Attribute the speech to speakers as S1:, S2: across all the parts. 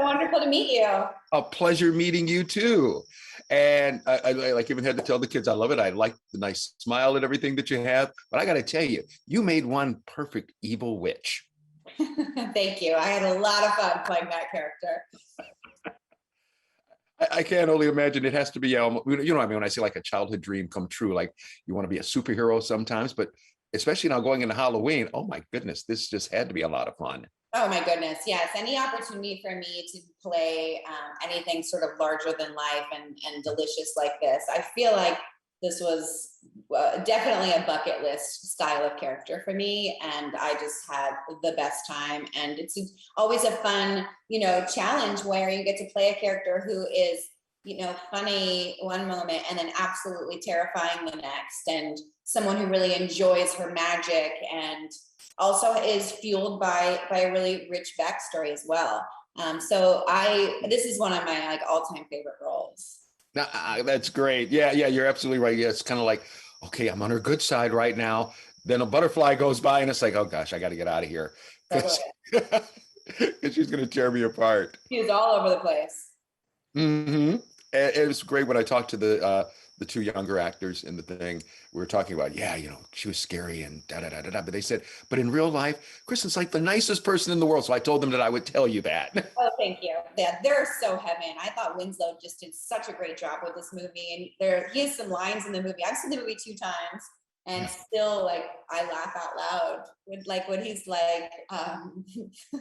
S1: wonderful to meet you.
S2: A pleasure meeting you too. And I like even had to tell the kids I love it. I like the nice smile and everything that you have. But I got to tell you, you made one perfect evil witch.
S1: Thank you. I had a lot of fun playing that character.
S2: I can't only imagine. It has to be, you know what I mean? When I say like a childhood dream come true, like you want to be a superhero sometimes, but especially now going into Halloween, oh my goodness, this just had to be a lot of fun.
S1: Oh my goodness, yes. Any opportunity for me to play anything sort of larger than life and delicious like this, I feel like this was definitely a bucket list style of character for me, and I just had the best time. And it's always a fun, challenge where you get to play a character who is, funny one moment and then absolutely terrifying the next, and someone who really enjoys her magic and also is fueled by a really rich backstory as well. So this is one of my like all-time favorite roles.
S2: That's great. Yeah, you're absolutely right. Yeah, it's kind of like, okay, I'm on her good side right now. Then a butterfly goes by and it's like, oh gosh, I got to get out of here. Because she's going to tear me apart.
S1: She's all over the place.
S2: Mm-hmm. And it was great when I talked to the two younger actors in the thing. We were talking about, she was scary and da-da-da-da-da. But they said, but in real life, Krysten's like the nicest person in the world. So I told them that I would tell you that.
S1: Oh, thank you. Yeah, they're so heaven. I thought Winslow just did such a great job with this movie. And he has some lines in the movie. I've seen the movie 2 times. And still, like, I laugh out loud when he's like,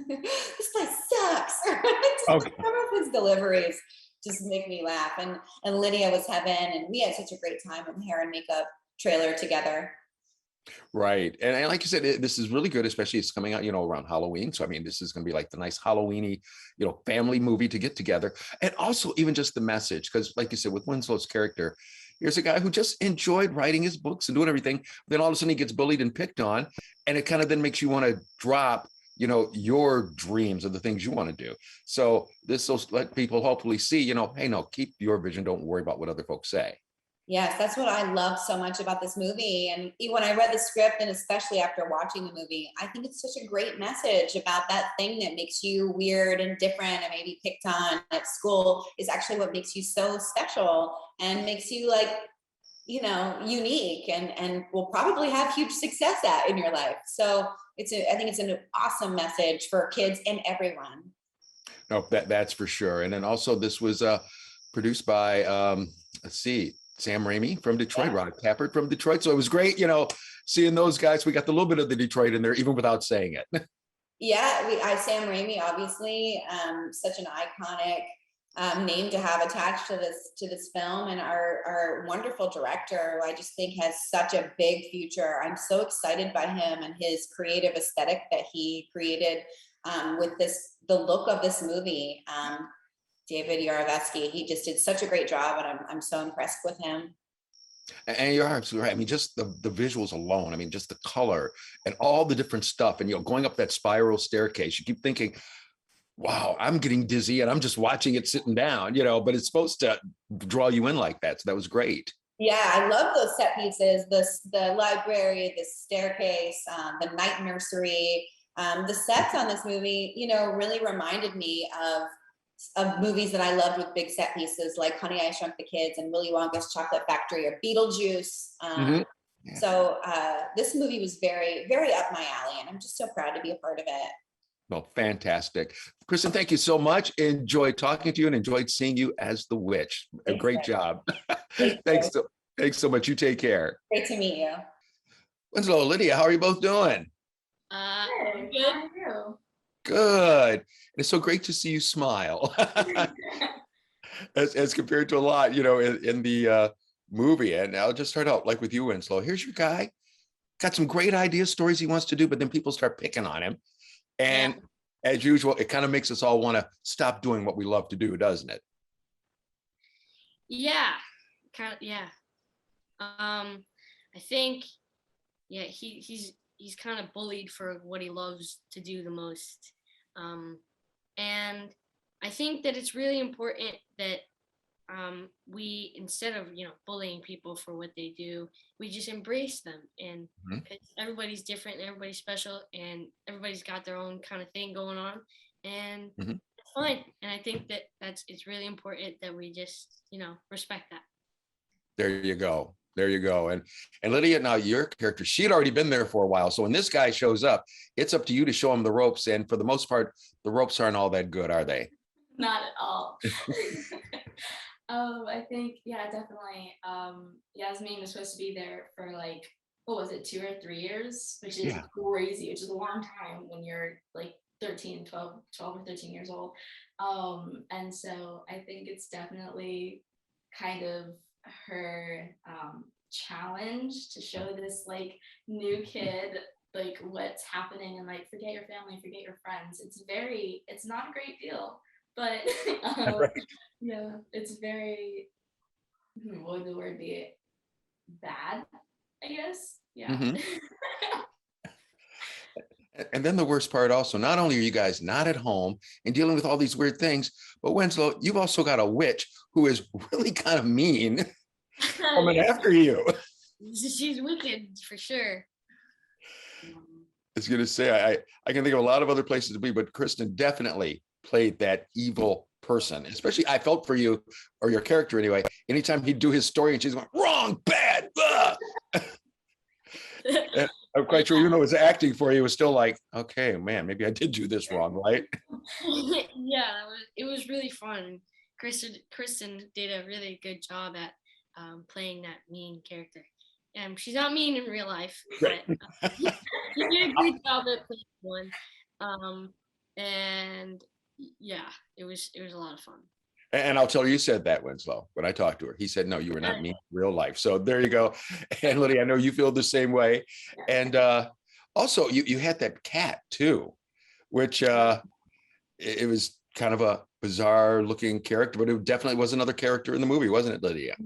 S1: this place sucks. Some of his deliveries just make me laugh. And Lydia was heaven, and we had such a great time in the hair and makeup trailer together.
S2: Right. And like you said, this is really good, especially it's coming out, around Halloween. So, I mean, this is going to be like the nice Halloweeny, family movie to get together. And also even just the message, because like you said, with Winslow's character, here's a guy who just enjoyed writing his books and doing everything. Then all of a sudden he gets bullied and picked on. And it kind of then makes you want to drop, your dreams of the things you want to do. So this will let people hopefully see, hey, no, keep your vision. Don't worry about what other folks say.
S1: Yes, that's what I love so much about this movie. And when I read the script, and especially after watching the movie, I think it's such a great message about that thing that makes you weird and different and maybe picked on at school is actually what makes you so special and makes you unique and will probably have huge success in your life. So I think it's an awesome message for kids and everyone.
S2: No, that's for sure. And then also this was produced by, Sam Raimi from Detroit, Ron Tappert from Detroit. So it was great, seeing those guys. We got the little bit of the Detroit in there, even without saying it.
S1: Yeah, Sam Raimi, obviously, such an iconic name to have attached to this film, and our wonderful director, who I just think has such a big future. I'm so excited by him and his creative aesthetic that he created with the look of this movie. David Yarovesky, he just did such a great job, and I'm so impressed with him.
S2: And you're absolutely right. I mean, just the visuals alone, I mean, just the color and all the different stuff. And, going up that spiral staircase, you keep thinking, wow, I'm getting dizzy and I'm just watching it sitting down, but it's supposed to draw you in like that. So that was great.
S1: Yeah, I love those set pieces, the library, the staircase, the night nursery. The sets on this movie, really reminded me of movies that I loved with big set pieces like Honey, I Shrunk the Kids and Willy Wonka's Chocolate Factory or Beetlejuice. So this movie was very, very up my alley, and I'm just so proud to be a part of it.
S2: Well, fantastic. Krysten, thank you so much. Enjoyed talking to you and enjoyed seeing you as the witch. A great job. Thanks so much. You take care.
S1: Great to meet you.
S2: Winslow, Lydia, how are you both doing?
S1: Good.
S2: Good. It's so great to see you smile as compared to a lot, in the movie. And I'll just start out like with you, Winslow. Here's your guy, got some great ideas, stories he wants to do, but then people start picking on him. And as usual, it kind of makes us all want to stop doing what we love to do, doesn't it?
S3: Yeah, kind of. Yeah. I think, he's kind of bullied for what he loves to do the most. And I think that it's really important that we, instead of bullying people for what they do, we just embrace them. And everybody's different and everybody's special and everybody's got their own kind of thing going on, and it's fine. And I think that it's really important that we just, respect that.
S2: There you go. There you go. And Lydia, now your character, she had already been there for a while. So when this guy shows up, it's up to you to show him the ropes. And for the most part, the ropes aren't all that good, are they?
S4: Not at all. I think, yeah, definitely. Yasmin was supposed to be there for like, what was it, 2 or 3 years, which is crazy, which is a long time when you're like 12 or 13 years old. And so I think it's definitely kind of her challenge to show this like new kid like what's happening, and like forget your family, forget your friends. It's not a great deal, but
S2: Right.
S4: yeah, it's very, what would the word be, bad, I guess. Yeah.
S2: Mhm. And then the worst part also, not only are you guys not at home and dealing with all these weird things, but Winslow, you've also got a witch who is really kind of mean coming after you.
S3: She's wicked for sure.
S2: I was going to say, I can think of a lot of other places to be, but Krysten definitely played that evil person. Especially, I felt for you, or your character anyway. Anytime he'd do his story and she's going, wrong, bad. And I'm quite sure, even though it was acting for you, it was still like, okay, man, maybe I did do this wrong, right?
S3: Yeah, it was really fun. Krysten did a really good job at playing that mean character. She's not mean in real life, but she did a great job at playing one. And yeah, it was a lot of fun.
S2: And I'll tell her you said that, Winslow, when I talked to her. He said, no, you were not mean in real life. So there you go. And Lydia, I know you feel the same way. And also, you had that cat too, which it was kind of a bizarre looking character, but it definitely was another character in the movie, wasn't it, Lydia?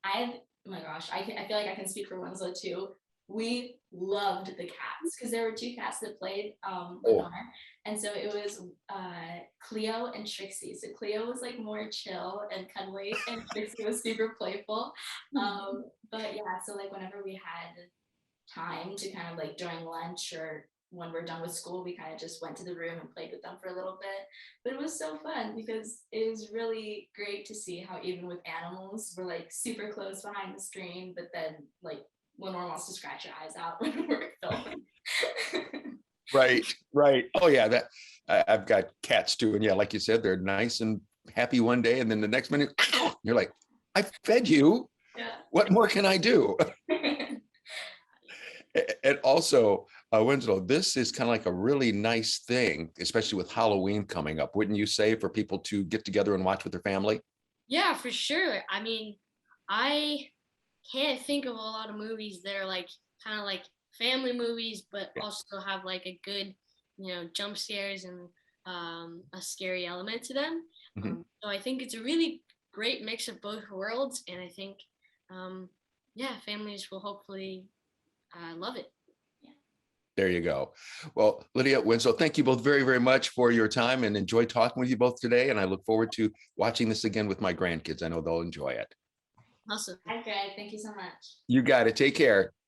S4: Oh my gosh, I feel like I can speak for Winslow too. We loved the cats because there were 2 cats that played Lenore. And so it was Cleo and Trixie. So Cleo was like more chill and cuddly, and Trixie was super playful. But yeah, so like whenever we had time to kind of like during lunch or when we're done with school, we kind of just went to the room and played with them for a little bit. But it was so fun because it was really great to see how even with animals, we're like super close behind the screen, but then like Lenore wants to scratch her eyes out when we're filming.
S2: Right. Oh yeah, that I've got cats too, and yeah, like you said, they're nice and happy one day, and then the next minute, you're like, I fed you.
S4: Yeah.
S2: What more can I do? And also, Winslow, this is kind of like a really nice thing, especially with Halloween coming up, wouldn't you say, for people to get together and watch with their family?
S3: Yeah, for sure. I mean, I can't think of a lot of movies that are like kind of like family movies, but also have like a good, jump scares and a scary element to them. So I think it's a really great mix of both worlds, and I think, families will hopefully love it.
S2: There you go. Well, Lydia, Winslow, thank you both very, very much for your time, and enjoy talking with you both today. And I look forward to watching this again with my grandkids. I know they'll enjoy it.
S3: Awesome.
S4: Hi, Greg. Thank you so much.
S2: You got it. Take care.